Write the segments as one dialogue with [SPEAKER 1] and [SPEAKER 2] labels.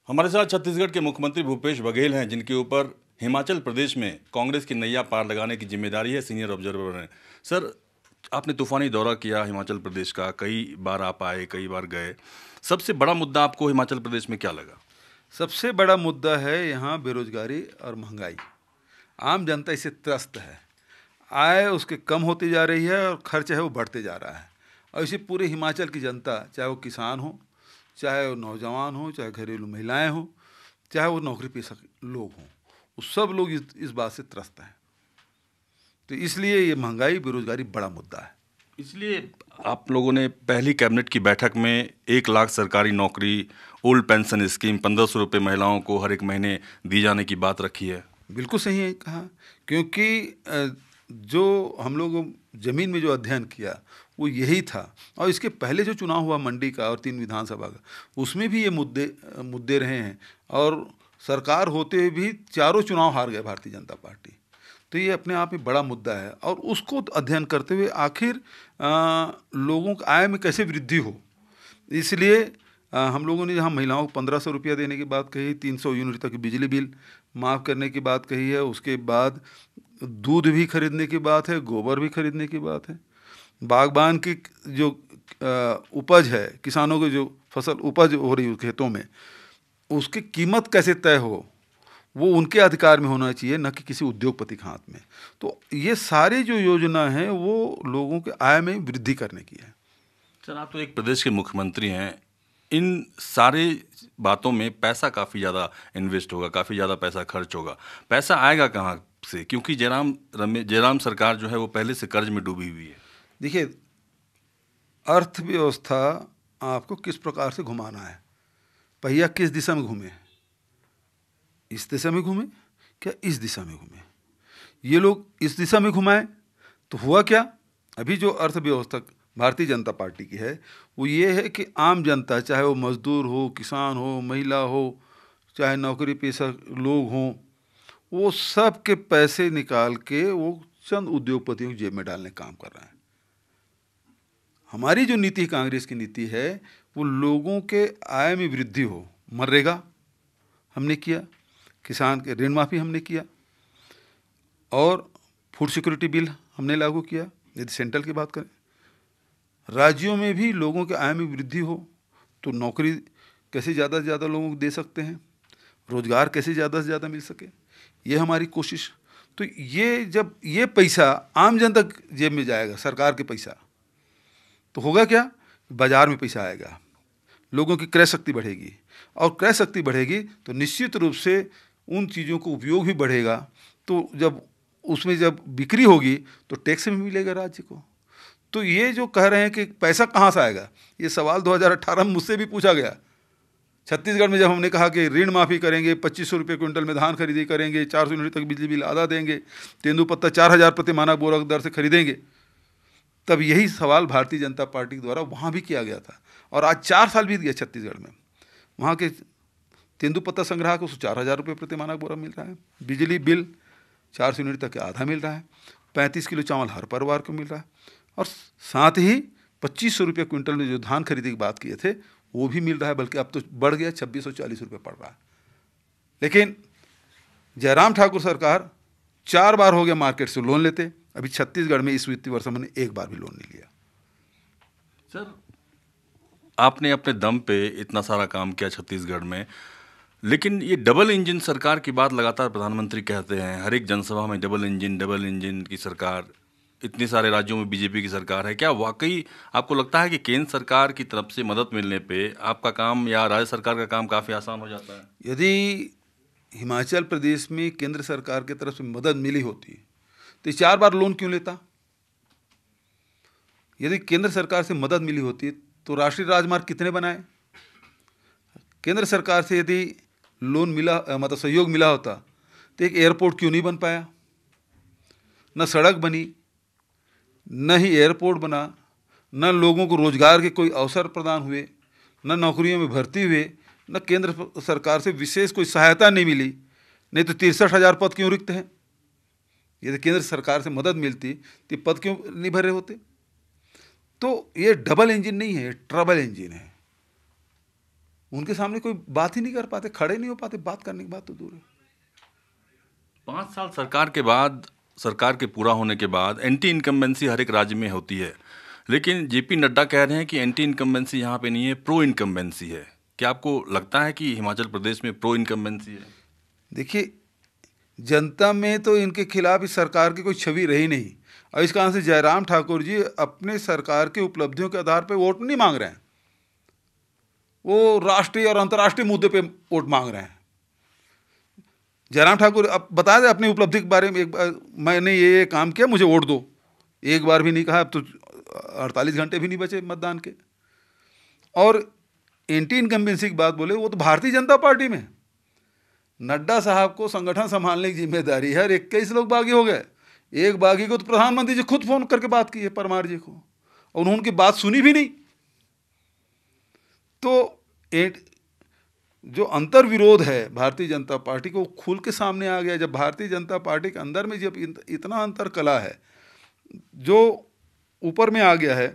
[SPEAKER 1] हमारे साथ छत्तीसगढ़ के मुख्यमंत्री भूपेश बघेल हैं, जिनके ऊपर हिमाचल प्रदेश में कांग्रेस की नैया पार लगाने की जिम्मेदारी है। सीनियर ऑब्जर्वर हैं सर। आपने तूफानी दौरा किया हिमाचल प्रदेश का, कई बार आप आए, कई बार गए। सबसे बड़ा मुद्दा आपको हिमाचल प्रदेश में क्या लगा?
[SPEAKER 2] सबसे बड़ा मुद्दा है यहाँ बेरोजगारी और महंगाई। आम जनता इससे त्रस्त है। आय उसके कम होती जा रही है और खर्च है वो बढ़ते जा रहा है। और इसी पूरे हिमाचल की जनता, चाहे वो किसान हो, चाहे वो नौजवान हो, चाहे घरेलू महिलाएं हो, चाहे वो नौकरी पेशा लोग हों, वो सब लोग इस बात से त्रस्त हैं। तो इसलिए ये महंगाई बेरोजगारी बड़ा मुद्दा है।
[SPEAKER 1] इसलिए आप लोगों ने पहली कैबिनेट की बैठक में 1 लाख सरकारी नौकरी, ओल्ड पेंशन स्कीम, 1500 रुपये महिलाओं को हर एक महीने दी जाने की बात रखी है।
[SPEAKER 2] बिल्कुल सही है कहा, क्योंकि जो हम लोग ज़मीन में जो अध्ययन किया वो यही था। और इसके पहले जो चुनाव हुआ मंडी का और 3 विधानसभा का, उसमें भी ये मुद्दे रहे हैं। और सरकार होते हुए भी चारों चुनाव हार गए भारतीय जनता पार्टी। तो ये अपने आप में बड़ा मुद्दा है। और उसको अध्ययन करते हुए आखिर लोगों की आय में कैसे वृद्धि हो, इसलिए हम लोगों ने जहाँ महिलाओं को 1500 रुपया देने की बात कही, 300 यूनिट तक बिजली बिल माफ़ करने की बात कही है, उसके बाद दूध भी खरीदने की बात है, गोबर भी खरीदने की बात है। बागबान की जो उपज है, किसानों की जो फसल उपज हो रही है खेतों में, उसकी कीमत कैसे तय हो, वो उनके अधिकार में होना चाहिए, न कि किसी उद्योगपति के हाथ में। तो ये सारी जो योजना है वो लोगों के आय में वृद्धि करने की है।
[SPEAKER 1] सर, आप तो एक प्रदेश के मुख्यमंत्री हैं। इन सारे बातों में पैसा काफ़ी ज़्यादा इन्वेस्ट होगा, काफ़ी ज़्यादा पैसा खर्च होगा। पैसा आएगा कहाँ से? क्योंकि जयराम सरकार जो है वो पहले से कर्ज में डूबी हुई है।
[SPEAKER 2] देखिए, अर्थव्यवस्था आपको किस प्रकार से घुमाना है, पहिया किस दिशा में घूमे, इस दिशा में घूमे क्या इस दिशा में घूमे। ये लोग इस दिशा में घुमाए तो हुआ क्या, अभी जो अर्थव्यवस्था भारतीय जनता पार्टी की है वो ये है कि आम जनता, चाहे वो मजदूर हो, किसान हो, महिला हो, चाहे नौकरी पेशा लोग हों, वो सब के पैसे निकाल के वो चंद उद्योगपतियों की जेब में डालने का काम कर रहा है। हमारी जो नीति कांग्रेस की नीति है वो लोगों के आय में वृद्धि हो। मनरेगा हमने किया, किसान के ऋण माफ़ी हमने किया, और फूड सिक्योरिटी बिल हमने लागू किया। यदि सेंट्रल की बात करें, राज्यों में भी लोगों के आय में वृद्धि हो तो नौकरी कैसे ज़्यादा से ज़्यादा लोगों को दे सकते हैं, रोज़गार कैसे ज़्यादा से ज़्यादा मिल सके, ये हमारी कोशिश। तो ये जब ये पैसा आम जनता जेब में जाएगा, सरकार के पैसा, तो होगा क्या, बाज़ार में पैसा आएगा, लोगों की क्रय शक्ति बढ़ेगी, और क्रय शक्ति बढ़ेगी तो निश्चित रूप से उन चीज़ों को उपयोग भी बढ़ेगा। तो जब उसमें जब बिक्री होगी तो टैक्स भी मिलेगा राज्य को। तो ये जो कह रहे हैं कि पैसा कहाँ से आएगा, ये सवाल 2018 में मुझसे भी पूछा गया। छत्तीसगढ़ में जब हमने कहा कि ऋण माफ़ी करेंगे, 2500 रुपये क्विंटल में धान खरीदी करेंगे, 400 यूनिट तक बिजली बिल आधा देंगे, तेंदुपत्ता 4000 प्रति मानक बोरा दर से खरीदेंगे, तब यही सवाल भारतीय जनता पार्टी द्वारा वहाँ भी किया गया था। और आज 4 साल बीत गया छत्तीसगढ़ में, वहाँ के तेंदुपत्ता संग्राहक को 4000 रुपये प्रति मानक बोरा मिल रहा है, बिजली बिल 400 यूनिट तक आधा मिल रहा है, 35 किलो चावल हर परिवार को मिल रहा है, और साथ ही 2500 रुपये क्विंटल में जो धान खरीदने की बात किए थे वो भी मिल रहा है, बल्कि अब तो बढ़ गया, 2640 रुपये पड़ रहा है। लेकिन जयराम ठाकुर सरकार 4 बार हो गया मार्केट से लोन लेते, अभी छत्तीसगढ़ में इस वित्तीय वर्ष हमने 1 बार भी लोन नहीं लिया।
[SPEAKER 1] सर, आपने अपने दम पे इतना सारा काम किया छत्तीसगढ़ में, लेकिन ये डबल इंजन सरकार की बात लगातार प्रधानमंत्री कहते हैं। हर एक जनसभा में डबल इंजन की सरकार, इतने सारे राज्यों में बीजेपी की सरकार है। क्या वाकई आपको लगता है कि केंद्र सरकार की तरफ से मदद मिलने पे आपका काम या राज्य सरकार का काम काफ़ी आसान हो जाता है?
[SPEAKER 2] यदि हिमाचल प्रदेश में केंद्र सरकार की तरफ से मदद मिली होती तो 4 बार लोन क्यों लेता? यदि केंद्र सरकार से मदद मिली होती तो राष्ट्रीय राजमार्ग कितने बनाए? केंद्र सरकार से यदि लोन मिला, मतलब सहयोग मिला होता, तो एक एयरपोर्ट क्यों नहीं बन पाया? न सड़क बनी, न ही एयरपोर्ट बना, न लोगों को रोजगार के कोई अवसर प्रदान हुए, न नौकरियों में भर्ती हुए, न केंद्र सरकार से विशेष कोई सहायता नहीं मिली। नहीं तो 63,000 पद क्यों रिक्त हैं? यदि केंद्र सरकार से मदद मिलती तो पद क्यों नहीं भरे होते? तो ये डबल इंजन नहीं है, ट्रबल इंजन है। उनके सामने कोई बात ही नहीं कर पाते, खड़े नहीं हो पाते, बात करने की बात तो दूर है।
[SPEAKER 1] 5 साल सरकार के बाद, सरकार के पूरा होने के बाद एंटी इनकम्बेंसी हर एक राज्य में होती है, लेकिन जेपी नड्डा कह रहे हैं कि एंटी इनकम्बेंसी यहाँ पे नहीं है, प्रो इनकम्बेंसी है। क्या आपको लगता है कि हिमाचल प्रदेश में प्रो इनकम्बेंसी है?
[SPEAKER 2] देखिए, जनता में तो इनके खिलाफ इस सरकार की कोई छवि रही नहीं, और इस कारण से जयराम ठाकुर जी अपने सरकार की उपलब्धियों के आधार पर वोट नहीं मांग रहे हैं, वो राष्ट्रीय और अंतर्राष्ट्रीय मुद्दे पे वोट मांग रहे हैं। जयराम ठाकुर अब बता दें अपनी उपलब्धि के बारे में, एक बार मैंने ये काम किया, मुझे वोट दो, एक बार भी नहीं कहा। अब तो 48 घंटे भी नहीं बचे मतदान के। और एंटी इनकम्बेंसी की बात बोले, वो तो भारतीय जनता पार्टी में नड्डा साहब को संगठन संभालने की जिम्मेदारी है, और 21 लोग बागी हो गए। एक बागी को तो प्रधानमंत्री जी खुद फोन करके बात की है, परमार जी को, और उन्होंने उनकी बात सुनी भी नहीं। तो जो अंतर विरोध है भारतीय जनता पार्टी को, खुल के सामने आ गया। जब भारतीय जनता पार्टी के अंदर में जब इतना अंतर कला है जो ऊपर में आ गया है,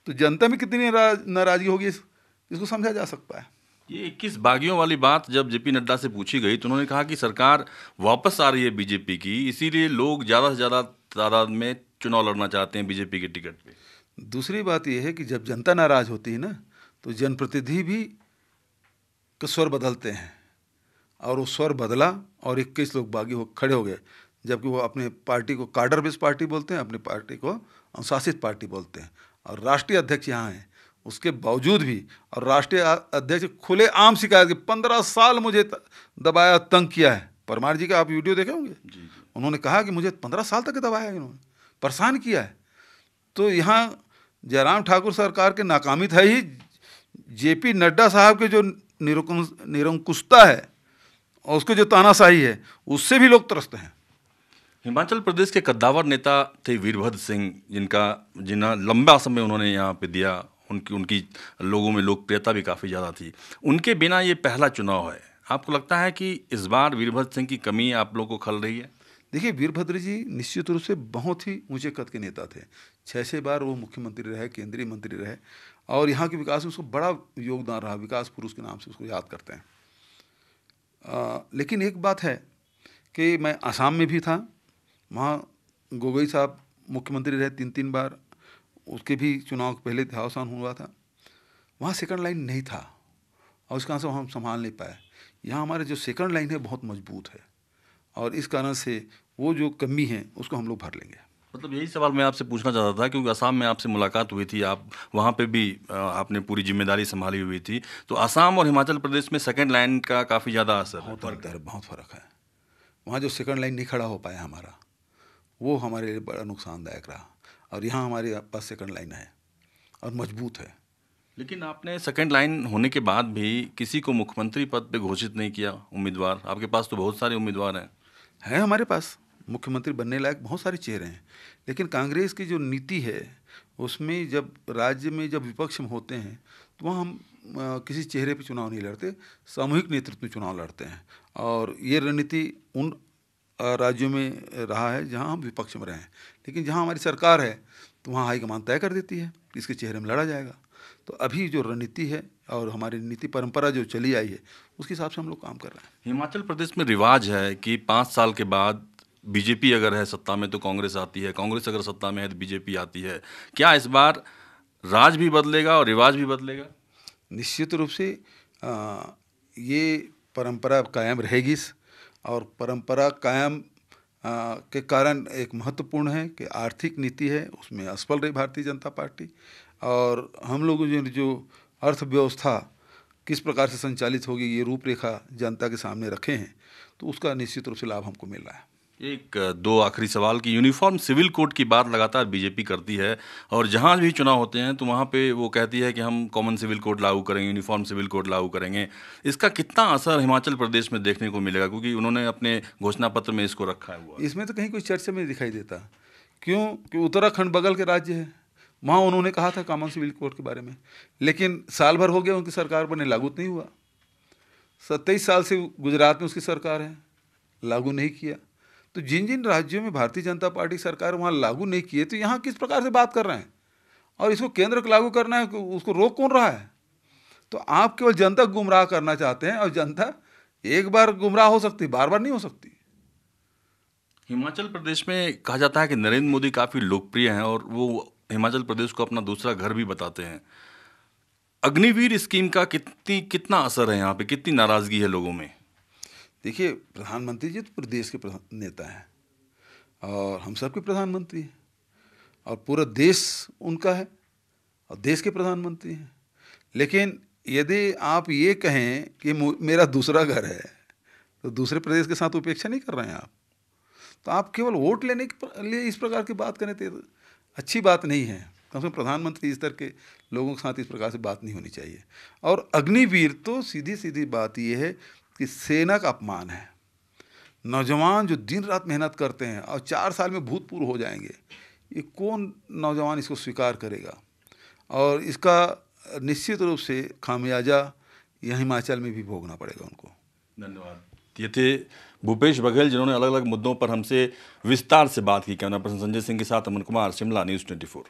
[SPEAKER 2] तो जनता में कितनी नाराजगी होगी इसको समझा जा सकता है।
[SPEAKER 1] ये 21 बागियों वाली बात जब जेपी नड्डा से पूछी गई तो उन्होंने कहा कि सरकार वापस आ रही है बीजेपी की, इसीलिए लोग ज़्यादा से ज़्यादा तादाद में चुनाव लड़ना चाहते हैं बीजेपी के टिकट पे।
[SPEAKER 2] दूसरी बात यह है कि जब जनता नाराज होती है ना, तो जनप्रतिनिधि भी का स्वर बदलते हैं, और वो स्वर बदला और 21 लोग बागी हो खड़े हो गए। जबकि वो अपने पार्टी को कार्डर बेस्ड पार्टी बोलते हैं, अपनी पार्टी को अनुशासित पार्टी बोलते हैं, और राष्ट्रीय अध्यक्ष यहाँ हैं। उसके बावजूद भी, और राष्ट्रीय अध्यक्ष खुले आम शिकायत की, 15 साल मुझे दबाया, तंग किया है। परमार जी का आप वीडियो देखे होंगे, उन्होंने कहा कि मुझे 15 साल तक दबाया, इन्होंने परेशान किया है। तो यहाँ जयराम ठाकुर सरकार के नाकामी था ही, जेपी नड्डा साहब के जो निरंकुशता है और उसके जो तानाशाही है, उससे भी लोग त्रस्त हैं।
[SPEAKER 1] हिमाचल प्रदेश के कद्दावर नेता थे वीरभद्र सिंह, जिन्हें लंबा समय उन्होंने यहाँ पे दिया, उनकी लोगों में लोकप्रियता भी काफ़ी ज़्यादा थी। उनके बिना ये पहला चुनाव है। आपको लगता है कि इस बार वीरभद्र सिंह की कमी आप लोगों को खल रही है?
[SPEAKER 2] देखिए, वीरभद्र जी निश्चित रूप से बहुत ही ऊंचे कद के नेता थे। 6 बार वो मुख्यमंत्री रहे, केंद्रीय मंत्री रहे, और यहाँ के विकास में उसको बड़ा योगदान रहा। विकास पुरुष के नाम से उसको याद करते हैं। लेकिन एक बात है कि मैं आसाम में भी था, वहाँ गोगोई साहब मुख्यमंत्री रहे 3 बार, उसके भी चुनाव पहले अवसान हुआ था। वहाँ सेकंड लाइन नहीं था, और उस कारण से हम संभाल नहीं पाए। यहाँ हमारे जो सेकंड लाइन है बहुत मजबूत है, और इस कारण से वो जो कमी है उसको हम लोग भर लेंगे।
[SPEAKER 1] मतलब यही सवाल मैं आपसे पूछना चाहता था, क्योंकि असम में आपसे मुलाकात हुई थी, आप वहाँ पे भी आपने पूरी जिम्मेदारी संभाली हुई थी। तो असम और हिमाचल प्रदेश में सेकंड लाइन का काफ़ी ज़्यादा असर है।
[SPEAKER 2] बहुत फ़र्क है। वहाँ जो सेकंड लाइन नहीं खड़ा हो पाया हमारा, वो हमारे लिए बड़ा नुकसानदायक रहा, और यहाँ हमारे पास सेकंड लाइन है और मजबूत है।
[SPEAKER 1] लेकिन आपने सेकंड लाइन होने के बाद भी किसी को मुख्यमंत्री पद पे घोषित नहीं किया उम्मीदवार। आपके पास तो बहुत सारे उम्मीदवार हैं।
[SPEAKER 2] हमारे पास मुख्यमंत्री बनने लायक बहुत सारे चेहरे हैं, लेकिन कांग्रेस की जो नीति है उसमें, जब राज्य में जब विपक्ष में होते हैं तो वहाँ हम किसी चेहरे पे चुनाव नहीं लड़ते, सामूहिक नेतृत्व में चुनाव लड़ते हैं। और ये रणनीति उन राज्यों में रहा है जहाँ हम विपक्ष में रहे हैं। लेकिन जहाँ हमारी सरकार है तो वहाँ हाईकमान तय कर देती है कि इसके चेहरे में लड़ा जाएगा। तो अभी जो रणनीति है और हमारी नीति परंपरा जो चली आई है, उसके हिसाब से हम लोग काम कर रहे हैं।
[SPEAKER 1] हिमाचल प्रदेश में रिवाज है कि 5 साल के बाद बीजेपी अगर है सत्ता में तो कांग्रेस आती है, कांग्रेस अगर सत्ता में है तो बीजेपी आती है। क्या इस बार राज भी बदलेगा और रिवाज भी बदलेगा?
[SPEAKER 2] निश्चित रूप से ये परंपरा कायम रहेगी, और परंपरा कायम के कारण एक महत्वपूर्ण है कि आर्थिक नीति है उसमें असफल रही भारतीय जनता पार्टी, और हम लोग जो अर्थव्यवस्था किस प्रकार से संचालित होगी ये रूपरेखा जनता के सामने रखे हैं, तो उसका निश्चित रूप से लाभ हमको मिल रहा है।
[SPEAKER 1] एक दो आखिरी सवाल की, यूनिफॉर्म सिविल कोड की बात लगातार बीजेपी करती है, और जहाँ भी चुनाव होते हैं तो वहाँ पे वो कहती है कि हम कॉमन सिविल कोड लागू करेंगे, यूनिफॉर्म सिविल कोड लागू करेंगे। इसका कितना असर हिमाचल प्रदेश में देखने को मिलेगा, क्योंकि उन्होंने अपने घोषणा पत्र में इसको रखा है? हुआ
[SPEAKER 2] इसमें तो कहीं कोई चर्चा में दिखाई देता। क्यों? कि उत्तराखंड बगल के राज्य है, वहाँ उन्होंने कहा था कॉमन सिविल कोड के बारे में, लेकिन साल भर हो गया उनकी सरकार बने, लागू नहीं हुआ। 27 साल से गुजरात में उसकी सरकार है, लागू नहीं किया। तो जिन जिन राज्यों में भारतीय जनता पार्टी सरकार वहाँ लागू नहीं किए, तो यहाँ किस प्रकार से बात कर रहे हैं? और इसको केंद्र को लागू करना है, उसको रोक कौन रहा है? तो आप केवल जनता को गुमराह करना चाहते हैं, और जनता एक बार गुमराह हो सकती, बार बार नहीं हो सकती।
[SPEAKER 1] हिमाचल प्रदेश में कहा जाता है कि नरेंद्र मोदी काफ़ी लोकप्रिय हैं और वो हिमाचल प्रदेश को अपना दूसरा घर भी बताते हैं। अग्निवीर स्कीम का कितना असर है यहाँ पे, कितनी नाराज़गी है लोगों में?
[SPEAKER 2] देखिए, प्रधानमंत्री जी तो प्रदेश के नेता हैं और हम सब के प्रधानमंत्री हैं, और पूरा देश उनका है और देश के प्रधानमंत्री हैं। लेकिन यदि आप ये कहें कि मेरा दूसरा घर है, तो दूसरे प्रदेश के साथ उपेक्षा नहीं कर रहे हैं आप। तो आप केवल वोट लेने के लिए इस प्रकार की बात करें तो अच्छी बात नहीं है। कम से कम प्रधानमंत्री इस तरह के लोगों के साथ इस प्रकार से बात नहीं होनी चाहिए। और अग्निवीर तो सीधी सीधी बात ये है कि सेना का अपमान है। नौजवान जो दिन रात मेहनत करते हैं और 4 साल में भूतपूर्व हो जाएंगे, ये कौन नौजवान इसको स्वीकार करेगा? और इसका निश्चित रूप से खामियाजा यहाँ हिमाचल में भी भोगना पड़ेगा उनको।
[SPEAKER 1] धन्यवाद। ये थे भूपेश बघेल, जिन्होंने अलग अलग मुद्दों पर हमसे विस्तार से बात की। कैमरा पर्सन संजय सिंह के साथ अमन कुमार, शिमला, न्यूज़ 24।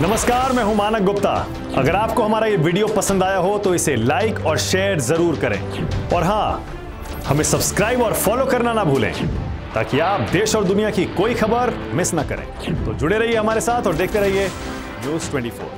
[SPEAKER 3] नमस्कार, मैं हूं मानक गुप्ता। अगर आपको हमारा ये वीडियो पसंद आया हो तो इसे लाइक और शेयर जरूर करें, और हाँ, हमें सब्सक्राइब और फॉलो करना ना भूलें, ताकि आप देश और दुनिया की कोई खबर मिस ना करें। तो जुड़े रहिए हमारे साथ और देखते रहिए न्यूज़ 24।